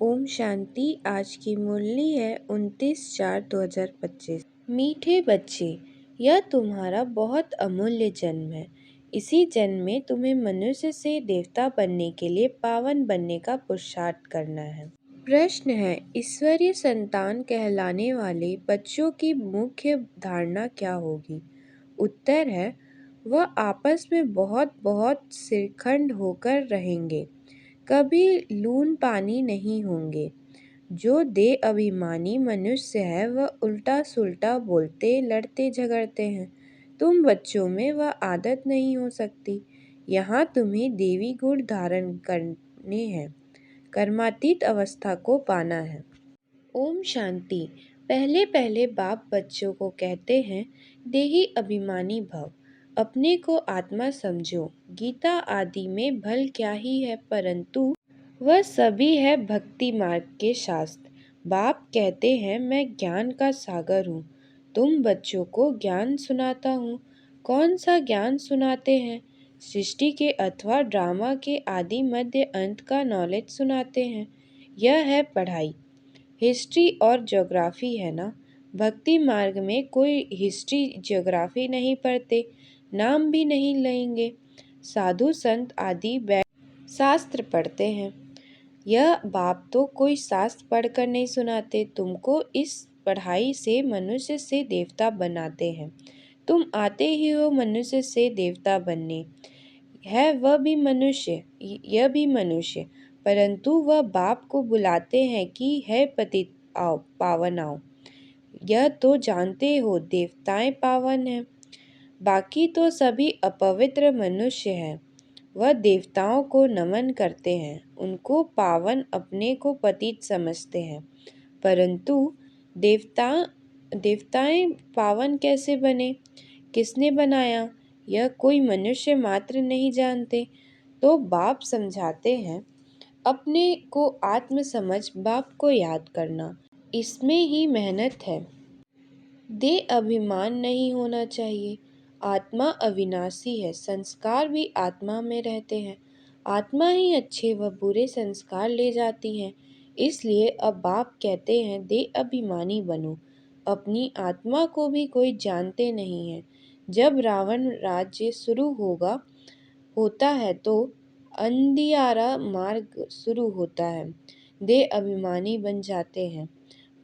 ओम शांति। आज की मुरली है 29/4/2025। मीठे बच्चे, यह तुम्हारा बहुत अमूल्य जन्म है। इसी जन्म में तुम्हें मनुष्य से देवता बनने के लिए पावन बनने का पुरुषार्थ करना है। प्रश्न है, ईश्वरीय संतान कहलाने वाले बच्चों की मुख्य धारणा क्या होगी? उत्तर है, वह आपस में बहुत बहुत श्रीखंड होकर रहेंगे, कभी लून पानी नहीं होंगे। जो दे अभिमानी मनुष्य है वह उल्टा सुल्टा बोलते लड़ते झगड़ते हैं। तुम बच्चों में वह आदत नहीं हो सकती। यहाँ तुम्हें देवी गुण धारण करने हैं, कर्मातीत अवस्था को पाना है। ओम शांति। पहले पहले बाप बच्चों को कहते हैं, देही अभिमानी भव, अपने को आत्मा समझो। गीता आदि में भल क्या ही है, परंतु वह सभी है भक्ति मार्ग के शास्त्र। बाप कहते हैं, मैं ज्ञान का सागर हूँ, तुम बच्चों को ज्ञान सुनाता हूँ। कौन सा ज्ञान सुनाते हैं? सृष्टि के अथवा ड्रामा के आदि मध्य अंत का नॉलेज सुनाते हैं। यह है पढ़ाई। हिस्ट्री और ज्योग्राफी है ना। भक्ति मार्ग में कोई हिस्ट्री ज्योग्राफी नहीं पढ़ते, नाम भी नहीं लेंगे। साधु संत आदि बैठ शास्त्र पढ़ते हैं। यह बाप तो कोई शास्त्र पढ़कर नहीं सुनाते, तुमको इस पढ़ाई से मनुष्य से देवता बनाते हैं। तुम आते ही हो मनुष्य से देवता बनने। है वह भी मनुष्य, यह भी मनुष्य, परंतु वह बाप को बुलाते हैं कि है पतित आओ, पावन आओ। यह तो जानते हो देवताएं पावन हैं, बाकी तो सभी अपवित्र मनुष्य हैं। वह देवताओं को नमन करते हैं, उनको पावन, अपने को पतित समझते हैं। परंतु देवताएं पावन कैसे बने, किसने बनाया, यह कोई मनुष्य मात्र नहीं जानते। तो बाप समझाते हैं, अपने को आत्म समझ बाप को याद करना, इसमें ही मेहनत है। दे अभिमान नहीं होना चाहिए। आत्मा अविनाशी है, संस्कार भी आत्मा में रहते हैं। आत्मा ही अच्छे व बुरे संस्कार ले जाती हैं। इसलिए अब बाप कहते हैं, दे अभिमानी बनो। अपनी आत्मा को भी कोई जानते नहीं है। जब रावण राज्य शुरू होता है तो अंधियारा मार्ग शुरू होता है। दे अभिमानी बन जाते हैं।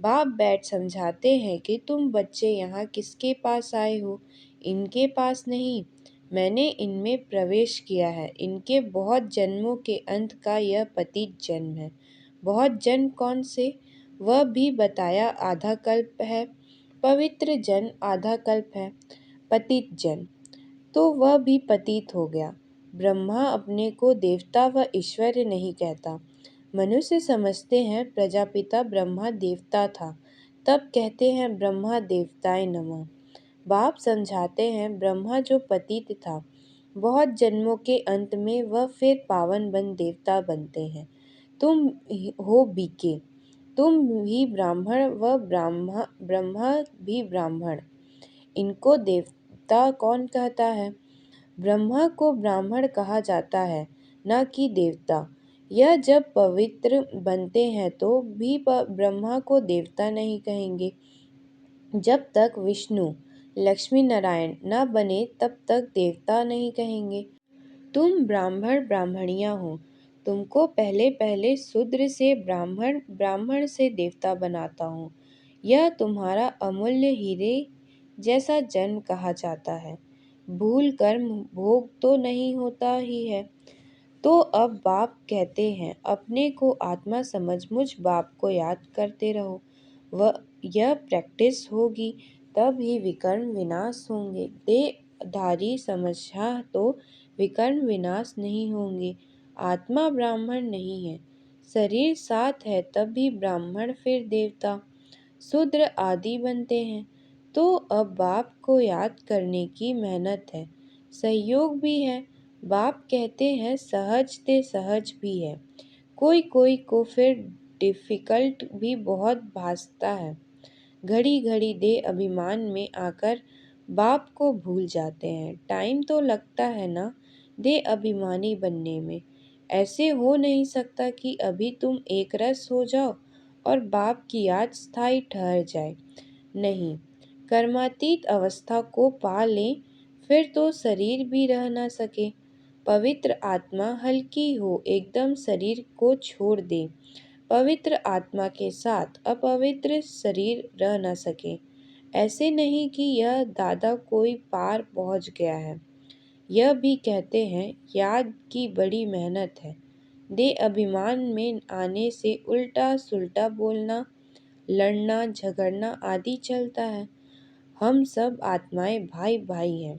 बाप बैठ समझाते हैं कि तुम बच्चे यहाँ किसके पास आए हो? इनके पास नहीं, मैंने इनमें प्रवेश किया है। इनके बहुत जन्मों के अंत का यह पतित जन्म है। बहुत जन्म कौन से? वह भी बताया, आधा कल्प है। पवित्र जन्म आधा कल्प है। पतित जन्म तो वह भी पतित हो गया। ब्रह्मा अपने को देवता व ईश्वर नहीं कहता। मनुष्य समझते हैं प्रजापिता ब्रह्मा देवता था, तब कहते हैं ब्रह्मा देवताय नमः। बाप समझाते हैं, ब्रह्मा जो पतित था, बहुत जन्मों के अंत में वह फिर पावन बन देवता बनते हैं। तुम हो बीके, तुम भी ब्राह्मण व ब्रह्मा भी ब्राह्मण। इनको देवता कौन कहता है? ब्रह्मा को ब्राह्मण कहा जाता है, न कि देवता। यह जब पवित्र बनते हैं तो भी ब्रह्मा को देवता नहीं कहेंगे। जब तक विष्णु लक्ष्मी नारायण न बने तब तक देवता नहीं कहेंगे। तुम ब्राह्मण ब्राह्मणियाँ हो, तुमको पहले पहले शूद्र से ब्राह्मण, ब्राह्मण से देवता बनाता हूँ। यह तुम्हारा अमूल्य हीरे जैसा जन्म कहा जाता है। भूल कर्म भोग तो नहीं होता ही है। तो अब बाप कहते हैं, अपने को आत्मा समझ मुझ बाप को याद करते रहो। वह यह प्रैक्टिस होगी तब ही विकर्म विनाश होंगे। देहधारी समझा तो विकर्म विनाश नहीं होंगे। आत्मा ब्राह्मण नहीं है, शरीर साथ है, तब भी ब्राह्मण फिर देवता शूद्र आदि बनते हैं। तो अब बाप को याद करने की मेहनत है, सहयोग भी है। बाप कहते हैं, सहज ते सहज भी है। कोई कोई को फिर डिफ़िकल्ट भी बहुत भासता है। घड़ी घड़ी दे अभिमान में आकर बाप को भूल जाते हैं। टाइम तो लगता है ना दे अभिमानी बनने में। ऐसे हो नहीं सकता कि अभी तुम एक रस हो जाओ और बाप की याद स्थायी ठहर जाए। नहीं, कर्मातीत अवस्था को पा लें, फिर तो शरीर भी रह ना सके। पवित्र आत्मा हल्की हो, एकदम शरीर को छोड़ दे। पवित्र आत्मा के साथ अपवित्र शरीर रह न सके। ऐसे नहीं कि यह दादा कोई पार पहुंच गया है। यह भी कहते हैं याद की बड़ी मेहनत है। दे अभिमान में आने से उल्टा सुल्टा बोलना, लड़ना झगड़ना आदि चलता है। हम सब आत्माएं भाई भाई हैं।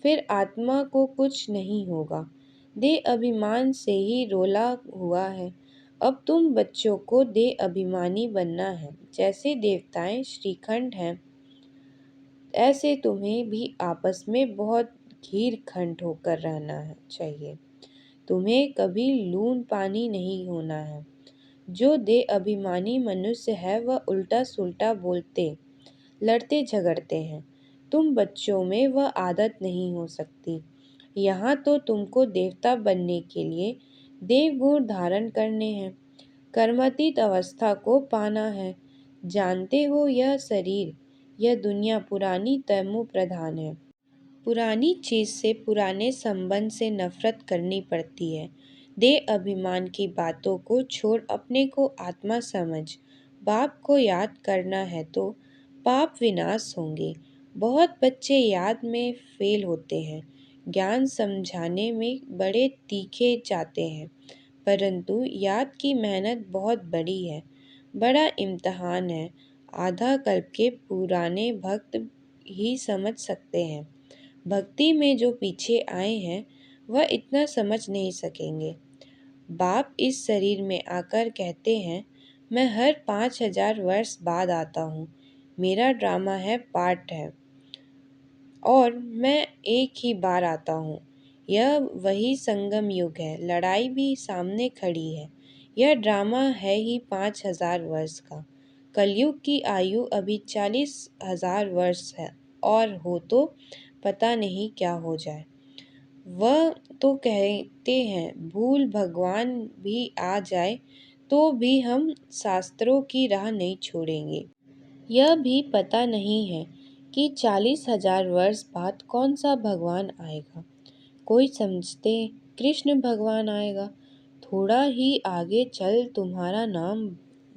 फिर आत्मा को कुछ नहीं होगा। दे अभिमान से ही रोला हुआ है। अब तुम बच्चों को दे अभिमानी बनना है। जैसे देवताएं श्रीखंड हैं, ऐसे तुम्हें भी आपस में बहुत घीर खंड होकर रहना है चाहिए। तुम्हें कभी लून पानी नहीं होना है। जो दे अभिमानी मनुष्य है वह उल्टा सुल्टा बोलते, लड़ते झगड़ते हैं। तुम बच्चों में वह आदत नहीं हो सकती। यहाँ तो तुमको देवता बनने के लिए देव गुण धारण करने हैं, कर्मातीत अवस्था को पाना है। जानते हो यह शरीर, यह दुनिया पुरानी तैमूर प्रधान है। पुरानी चीज से, पुराने संबंध से नफरत करनी पड़ती है। दे अभिमान की बातों को छोड़ अपने को आत्मा समझ। बाप को याद करना है तो पाप विनाश होंगे। बहुत बच्चे याद में फेल होते हैं, ज्ञान समझाने में बड़े तीखे जाते हैं, परंतु याद की मेहनत बहुत बड़ी है, बड़ा इम्तहान है। आधा कल्प के पुराने भक्त ही समझ सकते हैं। भक्ति में जो पीछे आए हैं वह इतना समझ नहीं सकेंगे। बाप इस शरीर में आकर कहते हैं, मैं हर 5,000 वर्ष बाद आता हूँ। मेरा ड्रामा है, पार्ट है, और मैं एक ही बार आता हूँ। यह वही संगम युग है, लड़ाई भी सामने खड़ी है। यह ड्रामा है ही 5,000 वर्ष का। कलयुग की आयु अभी 40,000 वर्ष है, और हो तो पता नहीं क्या हो जाए। वह तो कहते हैं भूल भगवान भी आ जाए तो भी हम शास्त्रों की राह नहीं छोड़ेंगे। यह भी पता नहीं है कि 40,000 वर्ष बाद कौन सा भगवान आएगा। कोई समझते कृष्ण भगवान आएगा। थोड़ा ही आगे चल तुम्हारा नाम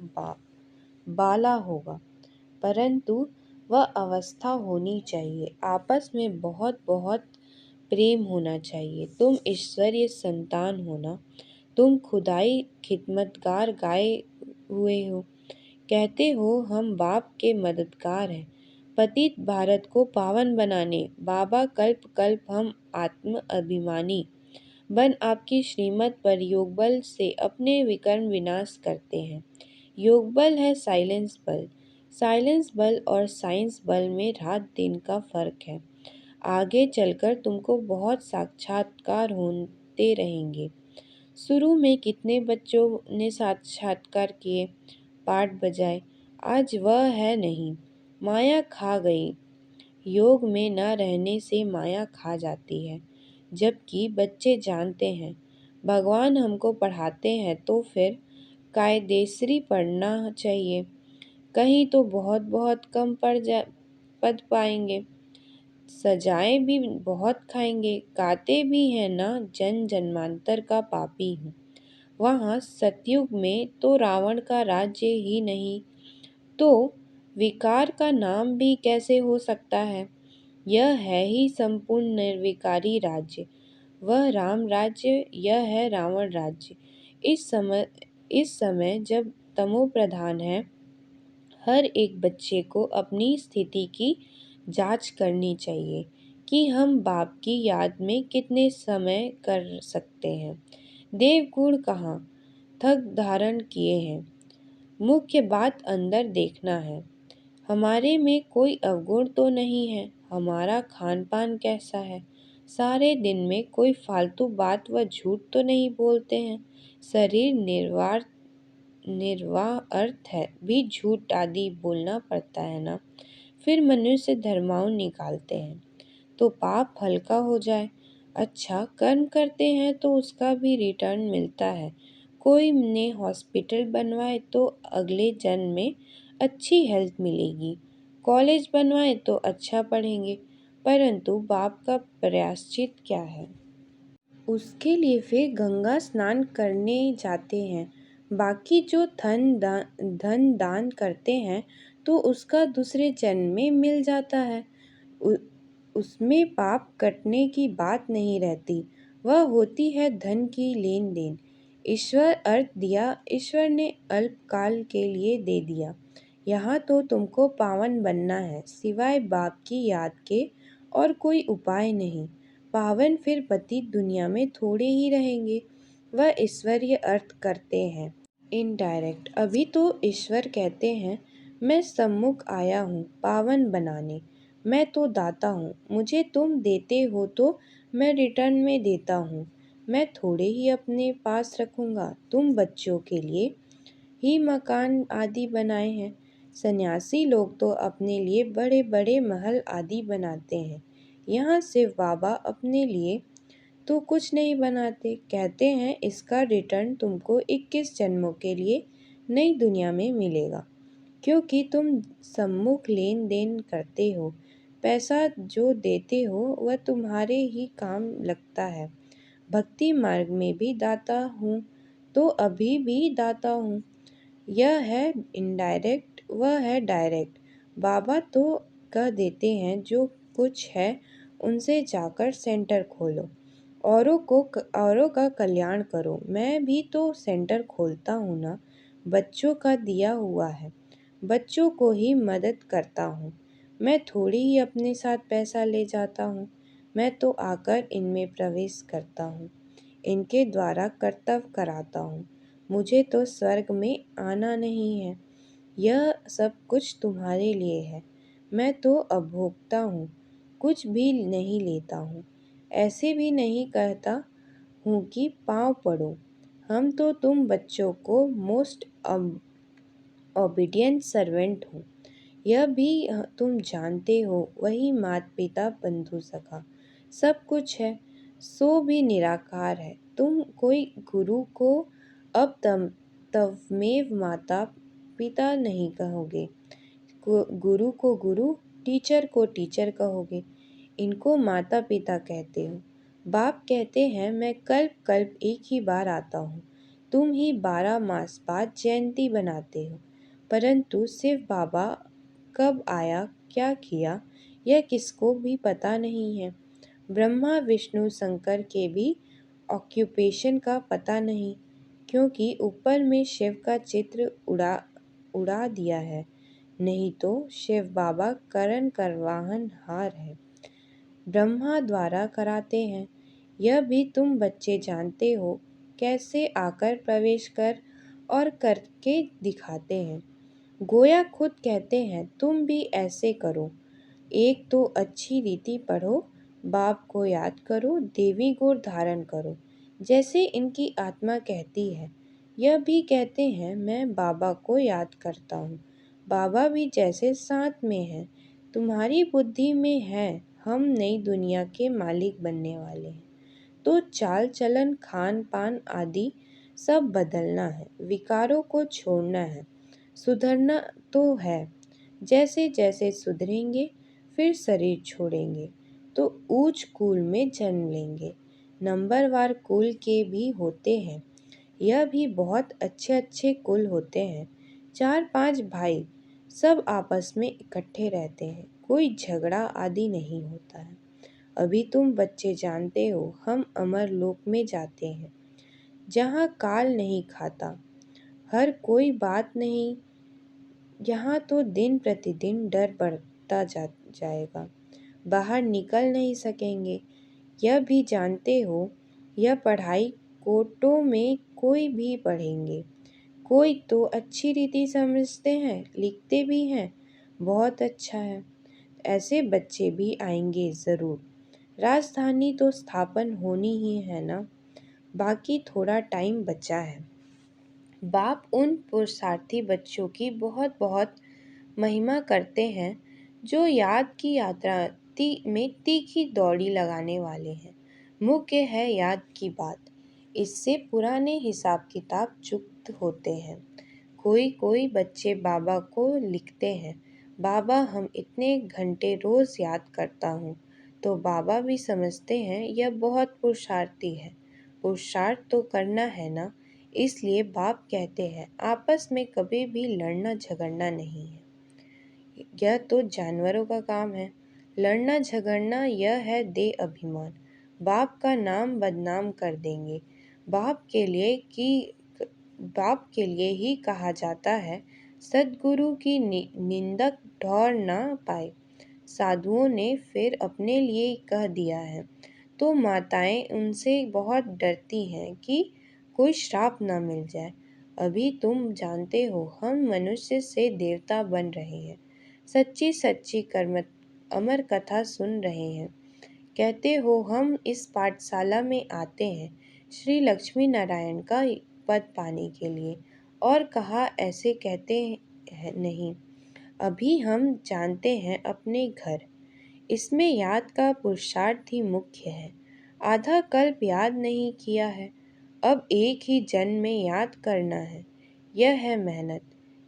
बा, बाला होगा, परंतु वह अवस्था होनी चाहिए। आपस में बहुत बहुत प्रेम होना चाहिए। तुम ईश्वरीय संतान होना, तुम खुदाई खिदमतगार गाए हुए हो। कहते हो हम बाप के मददगार हैं, पतित भारत को पावन बनाने। बाबा कल्प कल्प हम आत्म अभिमानी बन आपकी श्रीमत पर योगबल से अपने विकर्म विनाश करते हैं। योगबल है साइलेंस बल। साइलेंस बल और साइंस बल में रात दिन का फर्क है। आगे चलकर तुमको बहुत साक्षात्कार होते रहेंगे। शुरू में कितने बच्चों ने साक्षात्कार किए, पाठ बजाए, आज वह है नहीं। माया खा गई। योग में न रहने से माया खा जाती है। जबकि बच्चे जानते हैं भगवान हमको पढ़ाते हैं तो फिर कायदेसरी पढ़ना चाहिए। कहीं तो बहुत बहुत कम पढ़ पाएंगे। सजाएं भी बहुत खाएंगे। गाते भी हैं ना, जन जन्मांतर का पापी हूँ। वहाँ सतयुग में तो रावण का राज्य ही नहीं, तो विकार का नाम भी कैसे हो सकता है। यह है ही संपूर्ण निर्विकारी राज्य। वह राम राज्य, यह है रावण राज्य। इस समय जब तमो प्रधान है, हर एक बच्चे को अपनी स्थिति की जांच करनी चाहिए कि हम बाप की याद में कितने समय कर सकते हैं। देवगुण कहाँ थक धारण किए हैं। मुख्य बात अंदर देखना है। हमारे में कोई अवगुण तो नहीं है। हमारा खान पान कैसा है। सारे दिन में कोई फालतू बात व झूठ तो नहीं बोलते हैं। शरीर निर्वाह अर्थ है भी झूठ आदि बोलना पड़ता है ना। फिर मनुष्य धर्माओं निकालते हैं तो पाप हल्का हो जाए। अच्छा कर्म करते हैं तो उसका भी रिटर्न मिलता है। कोई ने हॉस्पिटल बनवाए तो अगले जन्म में अच्छी हेल्थ मिलेगी। कॉलेज बनवाए तो अच्छा पढ़ेंगे। परंतु बाप का प्रायश्चित क्या है? उसके लिए फिर गंगा स्नान करने जाते हैं। बाकी जो धन दान करते हैं तो उसका दूसरे जन्म में मिल जाता है। उ, उसमें पाप कटने की बात नहीं रहती। वह होती है धन की लेन देन। ईश्वर अर्थ दिया, ईश्वर ने अल्पकाल के लिए दे दिया। यहाँ तो तुमको पावन बनना है, सिवाय बाप की याद के और कोई उपाय नहीं। पावन फिर पतित दुनिया में थोड़े ही रहेंगे। वह ईश्वरीय अर्थ करते हैं। इनडायरेक्ट। अभी तो ईश्वर कहते हैं, मैं सम्मुख आया हूँ पावन बनाने। मैं तो दाता हूँ, मुझे तुम देते हो तो मैं रिटर्न में देता हूँ। मैं थोड़े ही अपने पास रखूँगा। तुम बच्चों के लिए ही मकान आदि बनाए हैं। सन्यासी लोग तो अपने लिए बड़े बड़े महल आदि बनाते हैं। यहाँ सिर्फ बाबा अपने लिए तो कुछ नहीं बनाते। कहते हैं इसका रिटर्न तुमको 21 जन्मों के लिए नई दुनिया में मिलेगा, क्योंकि तुम सम्मुख लेन देन करते हो। पैसा जो देते हो वह तुम्हारे ही काम लगता है। भक्ति मार्ग में भी दाता हूँ तो अभी भी दाता हूँ। यह है इनडायरेक्ट, वह है डायरेक्ट। बाबा तो कह देते हैं जो कुछ है उनसे जाकर सेंटर खोलो, औरों का कल्याण करो। मैं भी तो सेंटर खोलता हूँ ना, बच्चों का दिया हुआ है, बच्चों को ही मदद करता हूँ। मैं थोड़ी ही अपने साथ पैसा ले जाता हूँ, मैं तो आकर इनमें प्रवेश करता हूँ, इनके द्वारा कर्तव्य कराता हूँ। मुझे तो स्वर्ग में आना नहीं है। यह सब कुछ तुम्हारे लिए है। मैं तो अभोक्ता हूँ, कुछ भी नहीं लेता हूँ। ऐसे भी नहीं कहता हूँ कि पाँव पड़ो। हम तो तुम बच्चों को मोस्ट ओबीडियंट सर्वेंट हूँ। यह भी तुम जानते हो। वही माता पिता बंधु सखा सब कुछ है, सो भी निराकार है। तुम कोई गुरु को अब तवमेव माता पिता नहीं कहोगे, गुरु को गुरु, टीचर को टीचर कहोगे। इनको माता पिता कहते हो। बाप कहते हैं मैं कल्प कल्प एक ही बार आता हूँ। तुम ही 12 मास बाद जयंती बनाते हो। परंतु सिर्फ बाबा कब आया, क्या किया, यह किसको भी पता नहीं है। ब्रह्मा विष्णु शंकर के भी ऑक्यूपेशन का पता नहीं, क्योंकि ऊपर में शिव का चित्र उड़ा दिया है। नहीं तो शिव बाबा करण करवाहन हार है, ब्रह्मा द्वारा कराते हैं। यह भी तुम बच्चे जानते हो। कैसे आकर प्रवेश कर और करके दिखाते हैं। गोया खुद कहते हैं तुम भी ऐसे करो। एक तो अच्छी रीति पढ़ो, बाप को याद करो, देवी गुण धारण करो, जैसे इनकी आत्मा कहती है। यह भी कहते हैं मैं बाबा को याद करता हूँ। बाबा भी जैसे साथ में हैं, तुम्हारी बुद्धि में है हम नई दुनिया के मालिक बनने वाले हैं। तो चाल चलन खान पान आदि सब बदलना है, विकारों को छोड़ना है, सुधरना तो है। जैसे जैसे सुधरेंगे फिर शरीर छोड़ेंगे तो ऊंच कुल में जन्म लेंगे। नंबरवार कुल के भी होते हैं, यह भी बहुत अच्छे अच्छे कुल होते हैं। 4-5 भाई सब आपस में इकट्ठे रहते हैं, कोई झगड़ा आदि नहीं होता है। अभी तुम बच्चे जानते हो हम अमर लोक में जाते हैं, जहाँ काल नहीं खाता, हर कोई बात नहीं। यहाँ तो दिन प्रतिदिन डर बढ़ता जाएगा, बाहर निकल नहीं सकेंगे। यह भी जानते हो यह पढ़ाई कोटों में कोई भी पढ़ेंगे। कोई तो अच्छी रीति समझते हैं, लिखते भी हैं, बहुत अच्छा है। ऐसे बच्चे भी आएंगे ज़रूर। राजधानी तो स्थापन होनी ही है ना, बाकी थोड़ा टाइम बचा है। बाप उन पुरुषार्थी बच्चों की बहुत बहुत महिमा करते हैं जो याद की यात्रा में तीखी दौड़ी लगाने वाले हैं। मुख्य है याद की बात। इससे पुराने हिसाब किताब चुप्त होते हैं। कोई कोई बच्चे बाबा को लिखते हैं, बाबा हम इतने घंटे रोज याद करता हूँ। तो बाबा भी समझते हैं यह बहुत पुरुषार्थी है। पुरुषार्थ तो करना है ना। इसलिए बाप कहते हैं आपस में कभी भी लड़ना झगड़ना नहीं है। यह तो जानवरों का काम है। लड़ना झगड़ना यह है दे अभिमान। बाप का नाम बदनाम कर देंगे। बाप के लिए कि बाप के लिए ही कहा जाता है सद्गुरु की निंदक ठहर ना पाए। साधुओं ने फिर अपने लिए कह दिया है। तो माताएं उनसे बहुत डरती हैं कि कोई श्राप ना मिल जाए। अभी तुम जानते हो हम मनुष्य से देवता बन रहे हैं। सच्ची सच्ची कर्म अमर कथा सुन रहे हैं। कहते हो हम इस पाठशाला में आते हैं श्री लक्ष्मी नारायण का पद पाने के लिए, और कहा ऐसे कहते हैं नहीं। अभी हम जानते हैं अपने घर। इसमें याद का पुरुषार्थ ही मुख्य है। आधा कल्प याद नहीं किया है, अब एक ही जन्म में याद करना है। यह है मेहनत।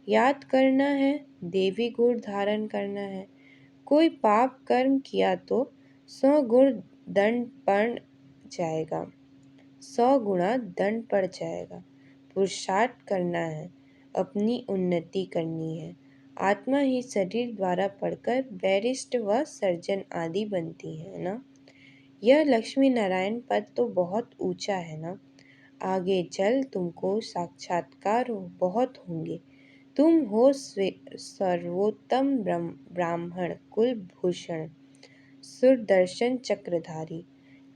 याद करना है, देवी गुण धारण करना है। कोई पाप कर्म किया तो 100 गुण दंड पड़ जाएगा, 100 गुणा दंड पड़ जाएगा। पुरुषार्थ करना है, अपनी उन्नति करनी है। आत्मा ही शरीर द्वारा पढ़कर बैरिस्ट व सर्जन आदि बनती है ना। यह लक्ष्मी नारायण पद तो बहुत ऊंचा है ना। आगे चल तुमको साक्षात्कार बहुत होंगे। तुम हो सर्वोत्तम ब्राह्मण कुल भूषण सुरदर्शन चक्रधारी।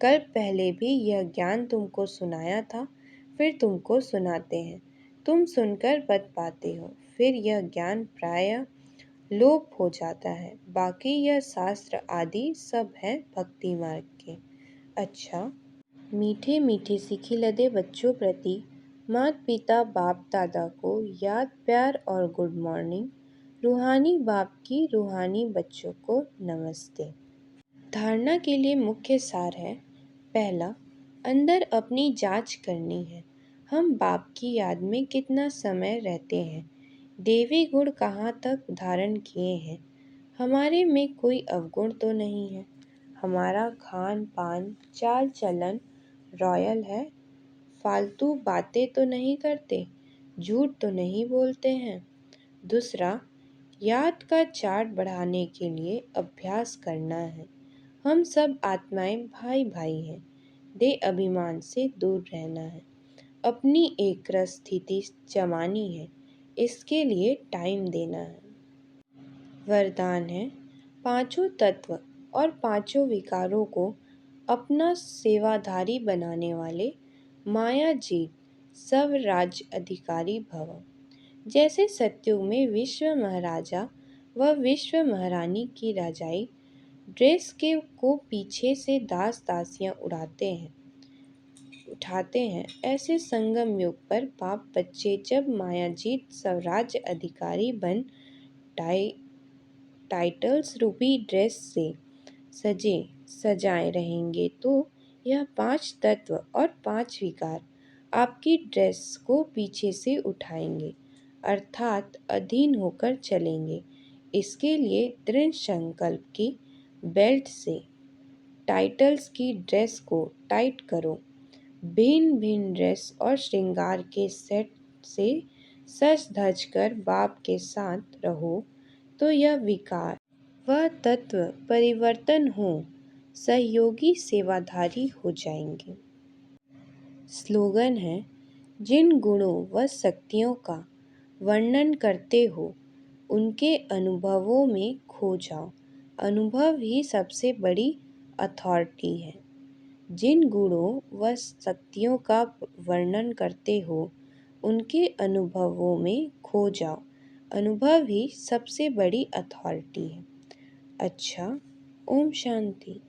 कल पहले भी यह ज्ञान तुमको सुनाया था, फिर तुमको सुनाते हैं। तुम सुनकर बत पाते हो, फिर यह ज्ञान प्रायः लोप हो जाता है। बाकी यह शास्त्र आदि सब है भक्ति मार्ग के। अच्छा, मीठे मीठे सिखिलदे बच्चों प्रति माता पिता बाप दादा को याद प्यार और गुड मॉर्निंग। रूहानी बाप की रूहानी बच्चों को नमस्ते। धारणा के लिए मुख्य सार है। पहला, अंदर अपनी जांच करनी है। हम बाप की याद में कितना समय रहते हैं, देवी गुण कहाँ तक धारण किए हैं। हमारे में कोई अवगुण तो नहीं है। हमारा खान पान चाल चलन रॉयल है। फालतू बातें तो नहीं करते, झूठ तो नहीं बोलते हैं। दूसरा, याद का चार्ट बढ़ाने के लिए अभ्यास करना है। हम सब आत्माएं भाई भाई हैं। दे अभिमान से दूर रहना है। अपनी एक रस स्थिति जमानी है। इसके लिए टाइम देना है। वरदान है, पांचों तत्व और पांचों विकारों को अपना सेवाधारी बनाने वाले माया जीत सब राज्य अधिकारी भव। जैसे सत्युग में विश्व महाराजा व विश्व महारानी की राजाई ड्रेस के को पीछे से दास दासियां उठाते हैं, ऐसे संगम युग पर बाप बच्चे जब मायाजीत स्वराज्य अधिकारी बन टाइटल्स रूपी ड्रेस से सजे सजाए रहेंगे, तो यह 5 तत्व और 5 विकार आपकी ड्रेस को पीछे से उठाएंगे, अर्थात अधीन होकर चलेंगे। इसके लिए दृढ़ संकल्प की बेल्ट से टाइटल्स की ड्रेस को टाइट करो। भिन्न भिन्न ड्रेस और श्रृंगार के सेट से सज धज कर बाप के साथ रहो, तो यह विकार व तत्व परिवर्तन हो सहयोगी सेवाधारी हो जाएंगे। स्लोगन है, जिन गुणों व शक्तियों का वर्णन करते हो उनके अनुभवों में खो जाओ। अनुभव ही सबसे बड़ी अथॉरिटी है। जिन गुणों व शक्तियों का वर्णन करते हो उनके अनुभवों में खो जाओ। अनुभव ही सबसे बड़ी अथॉरिटी है। अच्छा, ओम शांति।